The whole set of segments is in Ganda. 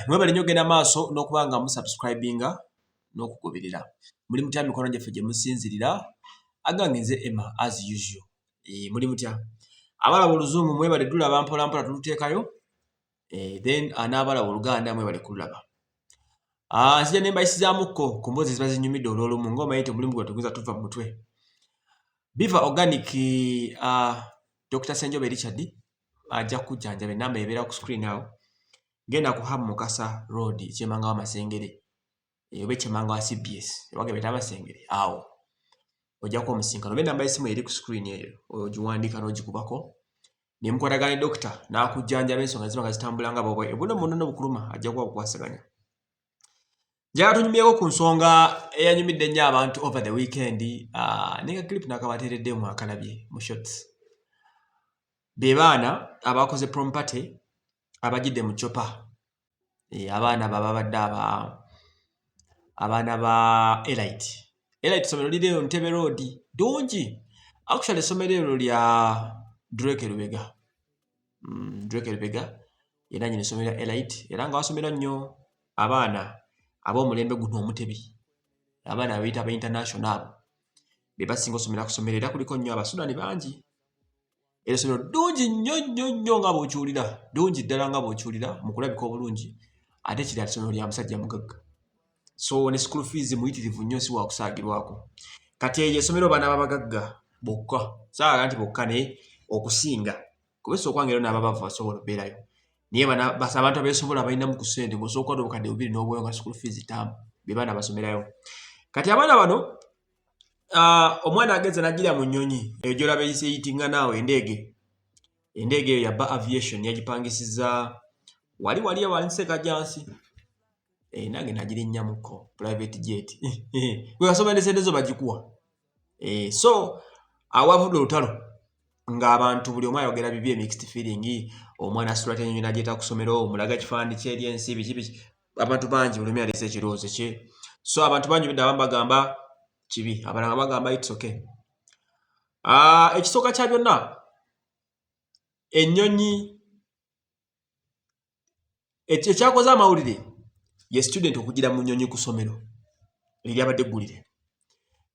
Mwebale nnyo ogenda maaso n'okuba nga musubscribinga n'okugoberera. Muli mutya mikono gyaffe gye musinzirira? Agange nze Emma as usual. Muli mutya? Abalaba Oluzungu mwebale tulaba mpola mpola tuluteekayo. Then n'abalaba Oluganda mwebale kulaba. Nzija ne mbayisizaamuko ku mboozi ziba zinyumidde olw'olumu ng'omanyi omulimu gwe tugwiza tuva mu mutwe. Biva Organic Dr. Ssenjobe Richard ajja kujjanjaba ennamba ebeera ku screen awo. Genda ku Hamu Mukasa Road Kyemanga wa Masengere. Oba Kyemanga wa CBS. Ewange beta Masengere. Awo. Ojja ku omusinkano. Oba ennamba y'essimu eri ku screen eyo. Ogiwandiika n'ogikubako. Ne mukwatagana ne dokita n'akujjanjaba ensonga ziba nga zitambula nga bw'obwe. Buno munono bukuluma ajja kuba bukwasaganya. Njagala tunyumyeko ku nsonga eyanyumidde nnyo abantu over the weekend. Nenga clip n'akabateereddemu akalabye mu shots. Be baana abakoze prom party abajidde mu chopa. Abaana babadde abaana ba Elite. Elite somero liri mu Ntebe Road. Dungi. Actually somero lino lya Drake Lubega. Drake Lubega. Era nyine somero Elite. Era nga wasomera nnyo abaana ab'omulembe guno omutebi. Abaana abayita aba international. Be basinga osomera ku somero era kuliko nnyo Abasudani bangi. Era somero dungi nnyo nga bw'okiwulira. Dungi ddala nga bw'okiwulira mu kulabika obulungi. Ate kiri ati somero lya musajja mugagga. So ne school fees muyitirivu nnyo si wakusaagirwako. Kati eyo essomero baana babagagga bokka. Saagala nti bokka ne okusinga. Kubesa okwangero n'ababava basobola okubeerayo. Naye abantu abeesobola balinamu ku ssente ng'osooka obukadde bubiri n'obweyo nga school fees tamu. Be baana basomerayo. Kati abaana bano omwana agenze n'ajjira mu nnyonyi eyo gy'olaba eyitinga naawe endege. Endege eyo ya Ba Aviation yagipangisizza wali awanise Kajansi. Nange nagirinnyamukko private jet. Gwe wasoma ne sente zo bagikuwa. So awavudde olutalo ng'abantu buli omu ayogera bibye mixed feeling. Omwana asitula ennyonyi n'agyeta ku ssomero, omulaga kifaananyi ky'eryensi biki. Abantu bangi buli omu yaleese ekirowoozo kye. So abantu bangi bidde abamu bagamba kibi, abalala bagamba it's okay. Ekisooka kya byonna ennyonyi ekyakoze amawulire ye student okugira mu nnyonyi ku ssomero eryabadde eggulire.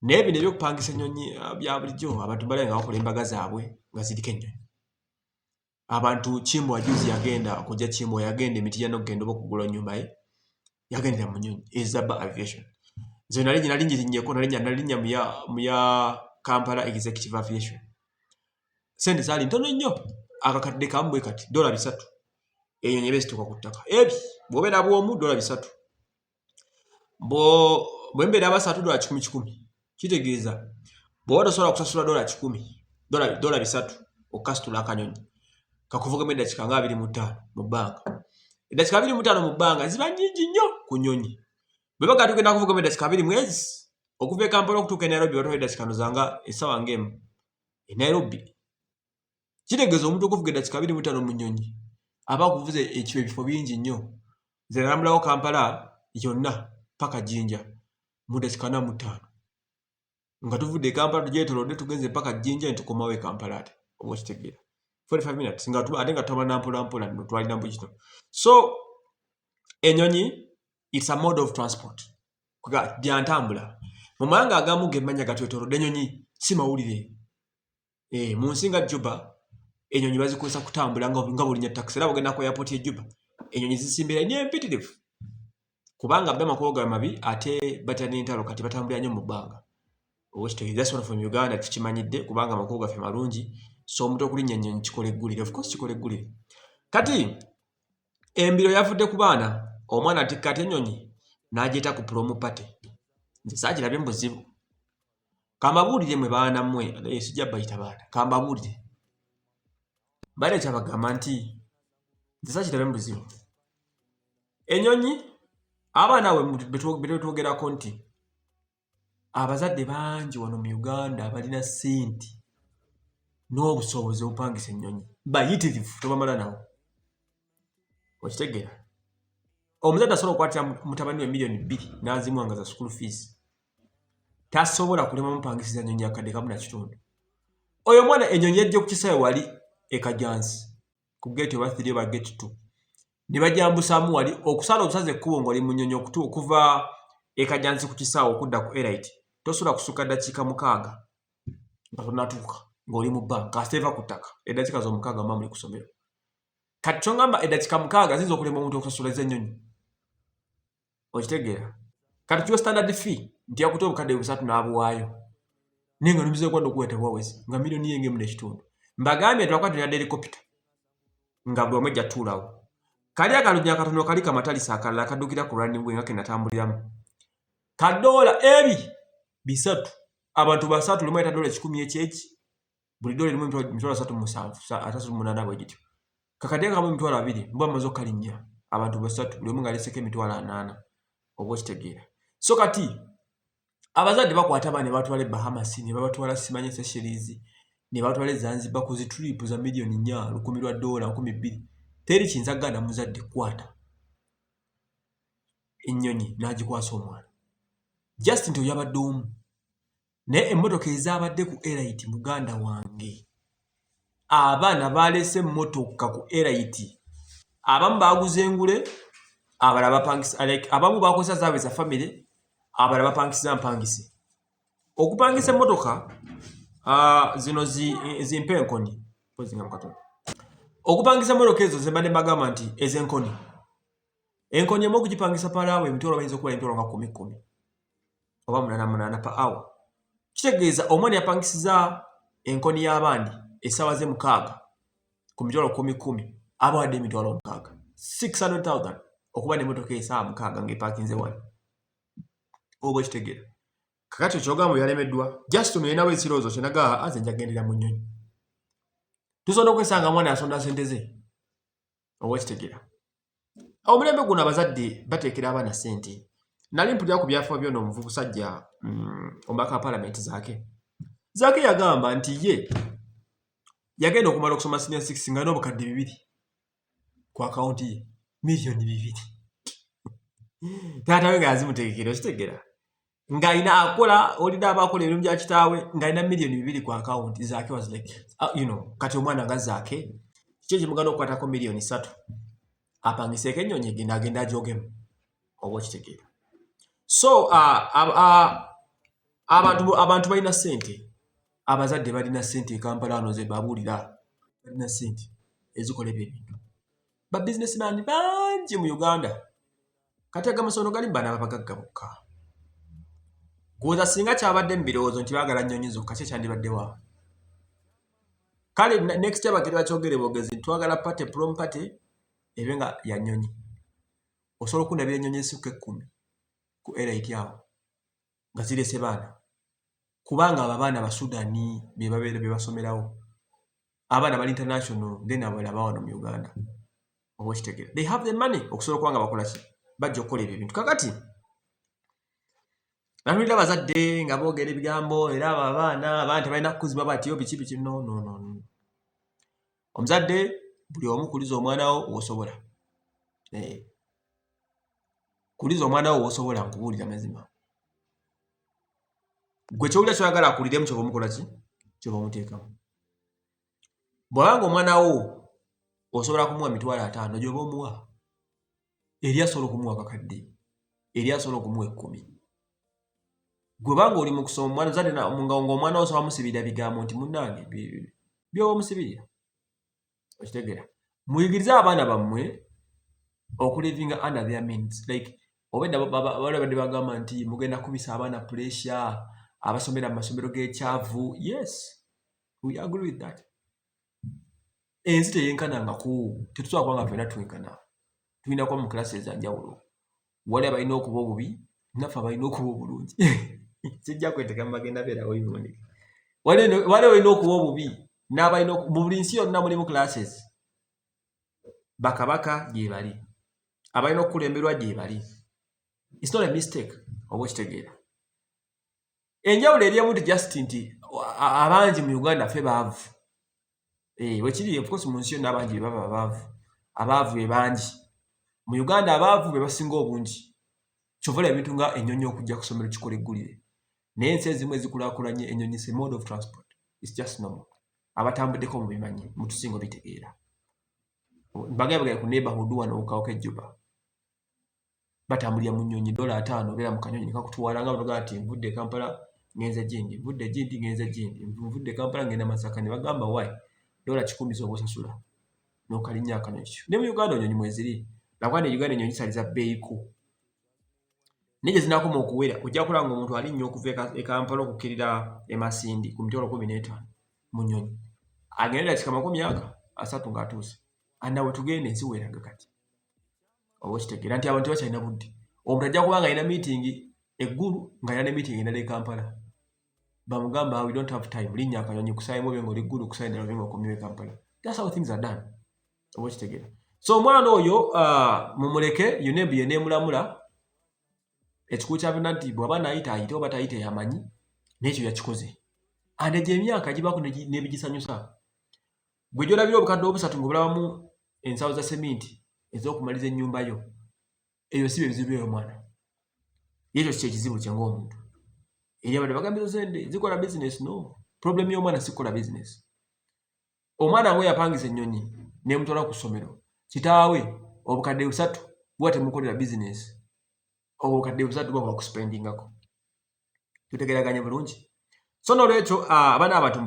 Naye bino ebyokupangisa ennyonyi bya bulijjo abantu balaba nga bakola embaga zaabwe nga ziriko ennyonyi. Abantu Kimbo ajuzi yagenda okujja Kimbo yagenda Emitija n'okugenda okugula nnyumba ye yagendera mu nnyonyi eza Ba Aviation. Nze nali ngirinnyeko nalinya mu ya Kampala Executive Aviation. Sente zaali ntono nnyo akakadde kamu bwe kati $300. Eyo nyebe zituuka ku ttaka. Bw'obeera bw'omu $300. Bwe mbeera abasatu $100. Kitegeeza bw'oba tosobola kusasula $100 okukasitula akanyonyi kakuvugemu eddakiika nga 25 mu bbanga. Eddakiika 25 mu bbanga ziba nnyingi nnyo ku nnyonyi. Bwe baga tugenda kuvugemu eddakiika 2 mwezi okuva e Kampala okutuuka e Nairobi watowa eddakiika nozanga essaawa ng'emu e Nairobi. Kitegeeza omuntu okuvuga eddakiika 25 mu nnyonyi aba akuvuze ebifo bingi nnyo. Nze nalambulawo Kampala yonna paka Jinja mu ddakiika 45. Nga tuvudde e Kampala tugyetolodde tugenze paka Jinja ne tukomawo e Kampala ate oba okitegeera 45 minutes ate nga twala mpola twalina mbukito. So ennyonyi it's a mode of transport. Bya ntambula. Mu mawanga agamu g'emmanya gatwetolodde ennyonyi si mawulire. Mu nsi nga Juba ennyonyi bazikozesa kutambula nga bulinya taxi. Era bw'ogenda ku airport y'e Juba ennyonyi zisimbira nnyo empitirivu kubanga bbe amakubo gaabwe mabi ate batya n'entalo kati batambulira nnyo mu bbanga. That's one from Uganda tukimanyidde kubanga amakubo gaffe malungi. So omuntu okulinnya ennyonyi kikola eggulire. Of course kikola eggulire. Kati embiro yavudde ku baana omwana atikka ate ennyonyi n'agyeta ku prom party. Nze saagirabye mu buzibu. Kambabuulire mwe baana mmwe sijja bayita baana. Kambabuulire. Bale kyabagamba nti nze saagirabye mu buzibu. Ennyonyi abaana betwogerako nti abazadde bangi wano mu Uganda balina ssente n'obusobozi obupangisa ennyonyi bayitirivu tobamala nawo. Okitegeera omuzadde asobola okukwatira mutabani we $2,000,000 n'azimuwanga za school fees. Tasobola kulema mupangisiza nnyonyi akadde kamu na kitundu. Oyo mwana ennyonyi ejja okukisaawe wali e Kajansi ku gate oba 3 oba gate 2 ne bajambusamu wali okusala obusaze ekkubo ng'oli mu nnyonyi okuva Kajjansi ku kisaawe okudda ku Elite tosobola kusukka ddakiika 6 nga tonnatuuka ng'oli mu bbanka aseeva ku ttaka eddakiika zo 6 mba muli ku ssomero kati kyongamba eddakiika 6 ziyinza okulema omuntu okusasula ez'ennyonyi okitegeera kati kiwa standard fee nti yakuta obukadde 3 n'abuwaayo naye nga nomize kwanda okuweta bwawezi nga miliyoni yenge mu n'ekitundu mbagambye twakwata yadde helikopita nga buli omu ejja tuulawo kali akalunyi akatono kali kamatalisa akalala kaddukira ku running way nga kenatambuliramu kadoola ebi 3 abantu 3 limu eta $10 ekyeki buli dola limu $3.7 bwe gityo kakadde kamu $2 mbwa amaze okalinnya abantu 3 buli omu nga aleseko $8 oba okitegeera so kati abazadde bakwata abaana ne batwala Bahamas ne babatwala simanye Seychelles ne batwala Zanzibar ku zi trip za miliyoni 4 $10 $2,000 teri kiyinza kuganda muzadde kwata ennyonyi n'agikwasa omwana just nti oyabadde omu naye emmotoka ezabadde ku Elite muganda wange abaana balese emmotoka ku Elite abamu baguze engule abalala bapangisa like abamu bakozesa zaabwe za family abalala bapangisa mpangise okupangisa emmotoka zino zimpenkoni pozinga mukatono okupangisa emmotoka ezo zembadde mbagamba nti ez'enkoni enkoni emu okugipangisa palaawe emitwalo bayinza okuba emitwalo nga 10 oba 8 per hour kitegeeza omwana yapangisiza enkoni y'abandi essaawa ze 6 ku mitwalo 10 abawadde emitwalo 600,000 okuba n'emmotoka essaawa 6 ng'epakinze wano oba okitegeera kakati ekyogambo yalemeddwa just ono yenawo ekirowoozo kyenaga aze njagendera mu nnyonyi tusobola okwesanga mwana asonda ssente ze oba okitegeera omulembe guno abazadde bateekera abaana ssente nali mpulira ku byafa byona omusajja omubaka wa palamenti zaake yagamba nti ye yagenda okumala okusoma senior 6 nga n'obukadde 2 ku akawunti ye miliyoni 2 taatawe nga yazimutegekera okitegeera ng'ayina akola olina abakola ebirimu bya kitaawe ng'ayina miliyoni 2 ku akawunti zaake was like kati omwana nga zaake kiki ekimugana okukwatako miliyoni 3 apangiseeko ennyonyi egenda agenda agyogemu oba okitegeera so abantu balina ssente abazadde balina ssente Kampala wano ze babuulira balina ssente ezikola ebintu ba businessman bangi mu Uganda kati agamasono gali mbana abagagga bokka gwoza singa kyabadde mu birowoozo nti baagala nnyonyi zokka kye kyandibadde wa kale next abagere bakyogere bogezi twagala pate prom pate ebe nga ya nnyonyi osobola okundabira ennyonyi esukka 10 ku Elite awo nga zirese baana kubanga abaana Basudani be babeera be basomerawo abaana bali international then abala bawano mu Uganda oba okitegeera they have the money okusobola okuba nga bakola ki bajja okukola ebyo ebintu kakati nanulira abazadde nga boogera ebigambo era abo abaana tebalina kukuzibwa batyo biki no omuzadde buli omu kuliza omwana wo w'osobola kuliza omwana wo w'osobola nkubuulira mazima gwe kyowulira kyoyagala akuliremu kyoba omukola ki kyoba omuteekamu bw'abanga omwana wo osobola kumuwa $50,000 gyoba omuwa eri asobola okumuwa kakadde eri asobola okumuwa 10 gwe banga oli mu kusoma omwana zadde ng'omwana wo osobola musibirira bigambo nti munnange byoba omusibirira okitegeera muyigirize abaana bammwe okulivinga under their means like obedda badde bagamba nti mugenda kubisa abaana pressure abasomera mu masomero g'ekyavu yes we agree with that ensi teyenkanangako tetusobola kubanga fena twenkana tulina kuba mu klasi ezanjawulo wali abalina okuba obubi naffe abalina okuba obulungi kijja kweteka mubagenda beerawo imundi wali balina okuba obubi n'abalina mu buli nsi yonna mulimu classes bakabaka gye bali abalina okukulemberwa gye bali it's not a mistake oba okitegeera enjawulo eri emu just nti abangi mu Uganda ffe baavu wekiri of course mu nsi yonna abangi baba abaavu be bangi mu Uganda abaavu be basinga obungi kyovola ebintu nga ennyonyi okujja kusomero kikola eggulire naye ensi ezimu ezikulaakulanye ennyonyi se mode of transport it's just normal abatambuddeko mu bimanyi mutusinga obitegeera Bagaya ku neighborhood wano okawuka Juba. Batambulira mu nnyonyi $5 bera mu kanyonyi kakutwala nga bavuga ati nvudde Kampala ngenze Gindi, nvudde Gindi ngenze Gindi, nvudde Kampala ngenda Masaka. Ne bagamba why $10 z'obosasula n'okalinya akanyonyi. Ne mu Uganda ennyonyi mweziri nakwane Uganda ennyonyi saliza bbeeyiku. Nije zinakoma okuwera ojja kulanga omuntu alinnya okuva e Kampala okukkirira e Masindi ku mitwalo 15 mu nnyonyi. Agenda dakika 30 ng'atuuse. Annawe tugende ensi weeraga kati. Oba kitegeera nti abantu bakyalina budde. Omuntu ajja kubanga alina meeting eggulu ng'alina ne meeting endala e Kampala. Bamugamba we don't have time. Linnya akanyonyi kusaayimu obe ng'oli ggulu kusaayi endala obe ng'okomyewo e Kampala. That's how things are done. Oba kitegeera. So omwana oyo mumuleke yunembi yeneemulamula ekikulu kyabina nti bw'aba naayita ayite oba tayite yamanyi n'ekyo yakikoze. Ande gy'emyaka gibaako n'ebigisanyusa. Gwe gy'olabira obukadde obusatu ng'obulabamu ensawo za seminti ez'okumaliza ennyumba yo, eyo si bizibu by'omwana. Ekyo si kyekizibu kye ng'omuntu. Eri abadde bagamba sente zikola business no. Problem y'omwana si kukola business. Omwana we yapangisa ennyonyi n'emutwala ku ssomero. Kitaawe obukadde busatu bwa temukolera business. Obukadde busatu bwa bakuspendingako. Tutegeraganye bulungi. So n'olwekyo abaana abantu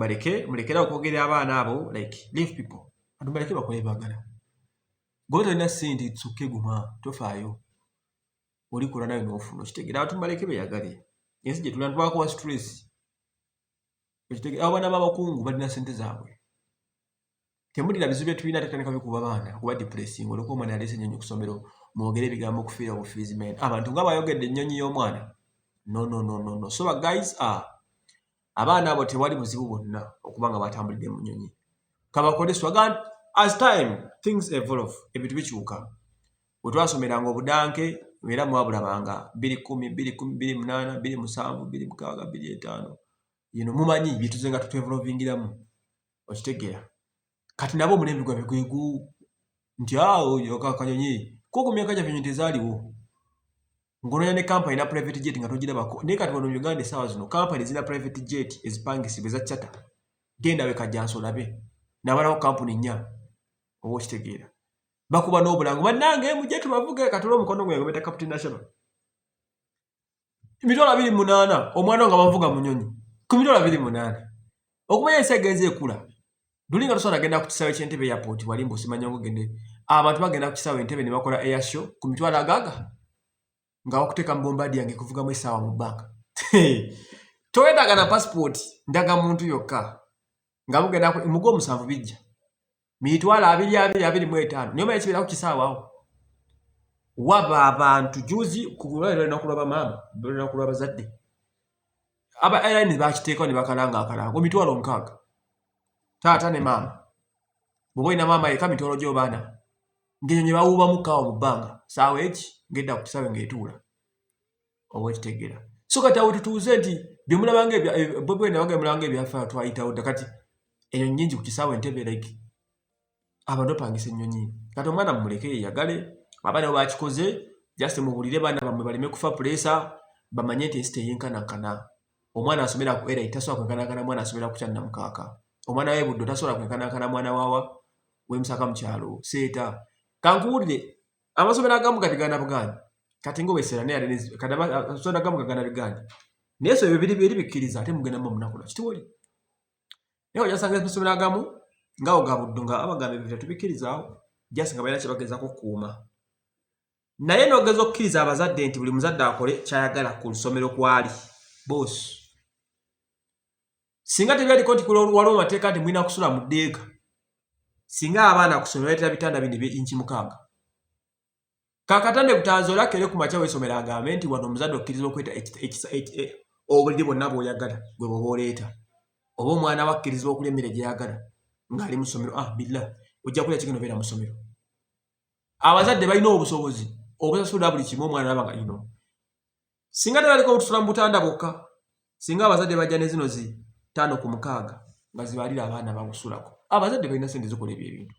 mulekera okwogerera abaana abo like leave people. Abantu baleke bakole bagala. Gwe tolina ssente itsuke guma tofaayo. Oli kola nayo n'ofuna. Kitegeera abantu baleke beyagale. Ensi gye tulina tubako wa stress. Kitegeera abaana b'abakungu balina ssente zaabwe. Temulira bizibu bye tulina tetandika bikuba baana kuba depressing olwo omwana yalese ennyonyi ku ssomero mwogere ebigambo okufiira obufiizi men. Abantu nga bayogedde ennyonyi y'omwana. No. So guys abaana abo tewali buzibu bwonna okuba nga batambulidde mu nnyonyi. Kabakole swagan as time things evolve ebintu bikyuka. Bwe twasomeranga obudanke era mwabulabanga 2010, 2008, 2007, 2006, 2005. Mumanyi bituze nga tutevolvingiramu. Okitegeera. Kati nabo mulembe gwa bigwegu nti oyo kakanyonyi ko ku myaka gyaffe tezaaliwo. Ngononya ne company na private jet nga togirabako. Ne kati wano Uganda essaawa zino company zina private jet ezipangisibwa eza charter. Genda we Kajjanso olabe. N'abalawo company nnya. Oba okitegeera. Bakuba n'obulango. Bannange mujje tubavuge katula omukono gwe ngometa Captain National. Emitwalo 28 omwana nga bavuga mu nnyonyi. Ku mitwalo 28. Okumanya ensi egenze ekula. Dulinga tosobola genda ku kisaawe ky'Entebbe airport wali mbusimanya ngo gende. Abantu bagenda ku kisaawe Entebbe ne bakola air show ku mitwalo agaga. Nga wakuteeka mbombardi yange kuvugamu essaawa mu bbanga. Toyetaaga na passport ndaga muntu yokka. Nga mugenda mugo 7 bijja. Mitwalo 225. Niyo maye kibeera ku kisaawe awo. Waba abantu juzi kugulwa na kulaba mama, na kulaba zadde. Aba airline bakiteeka ne bakalanga akalango mitwalo 6. Taata ne mama. Bwe na mama yeka mitwalo gyo baana. Ngenyonyi bawuba mukawo mu bbanga. Saawa eki ngenda ku kisaawe ng'etuula. Oba kitegeera. So kati awo tutuuze nti bye mulabanga ebyo na banga mulanga ebyafa twayitawo kati ennyonyi nyingi ku kisaawe Entebbe like. Abantu bapangisa ennyonyi. Kati omwana mumuleke yeyagale. Abaana bakikoze just mubulire baana bamwe baleme kufa pressure bamanye nti ensi teyenkanankana. Omwana asomera ku era itasobola kwenkanankana mwana asomera ku kyanna mukaaka. Omwana we Buddo tasobola kwenkanankana mwana wawa we Musaka mu kyalo seeta. Kankuwulire amasomero agamu gatigana Buganda. Kati ngo wesera ne yali kadama sonda gamu gagana Buganda. Neso ebyo biri bikkiriza ate mugenda mu munakola. Kitwoli. Neho yasanga amasomero agamu ngawo ga Buddo nga abagambe byo tubikkiriza just nga bayina kibageza ko kuuma. Naye n'ogezo okkiriza abazadde nti buli muzadde akole kyayagala ku lusomero kwali. Boss. Singa tebyaliko nti waliwo amateeka nti mwina kusula mu ddeeka. Singa abaana kusomera letera bitanda bindi by'inchi 6. Kakatande kutanzola kere ku macha w'esomero agambe nti wano omuzadde okkiriza okweta obuliri bwonna bw'oyagala gwe bw'oba oleeta. Oba omwana we akkiriza okulya emmere gy'ayagala ng'ali mu ssomero. Billah ojja kulya kigenda obeera mu ssomero. Abazadde balina obusobozi obusasula buli kimu omwana abanga singa tebaliko obutusula mu butanda bwokka. Singa abazadde bajja ne zino 5 ku 6 nga zibalira abaana babusulako. Abazadde balina sente zikola ebyo ebintu.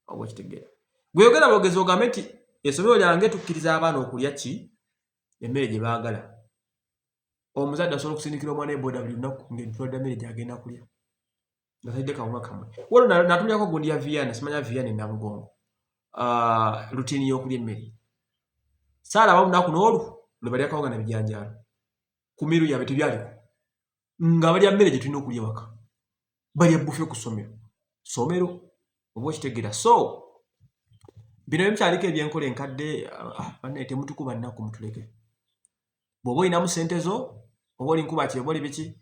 Oba kitegeera. Gwe yogera bogezi ogambe nti essomero lyange tukkiriza abaana okulya ki emmere gye baagala. Omuzadde asobola okusindikira omwana eboda buli lunaku ng'entwalidde emmere gy'agenda kulya. Nasalidde kawunga kamwe. Waliwo natulyako gundi ya Viana simanya Viana Namugongo. routine y'okulya emmere. Saalaba lunaku n'olu lwe balya kawunga na bijanjaalo. Ku miru yabwe tebyaliko. Nga balya mmere gye tulina okulya waka. Balya bbufe ku ssomero. Oba okitegeera. So, bino ebikyaliko ebyenkola enkadde, bannaye temutukuba nnaku mutuleke. Bw'oba olinamu ssente zo, oba oli nkuba ki, oba oli biki,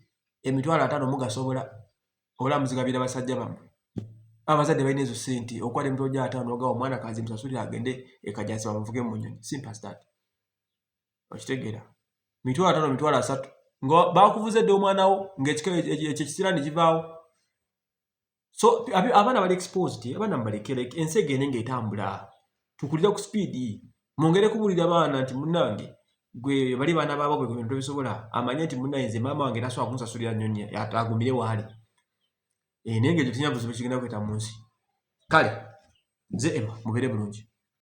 emitwalo 5 mugasobola muzigabira basajja bammwe. Abazadde balina ezo ssente okwala emitwalo 5 ogawa omwana kazi musasulire agende ekajasi bamuvuge mu nnyonyi. Simple as that. Okitegeera. Mitwalo 5, mitwalo 3 nga bakuvuze dde omwana wo ng'ekisira ne kivaawo. So abaana bali exposed, abaana mbalekere ensi egende ng'etambula. Tukulira ku speed. Mwongere kubulira abaana nti munnange gwe bali baana baabo gwe bintu bisobola amanye nti munnange nze maama wange tasobola kunsasulira nnyonyi atagumire waali. Naye ng'ekyo tinya buzibu kigenda kweta mu nsi. Kale nze Emma mubeere bulungi.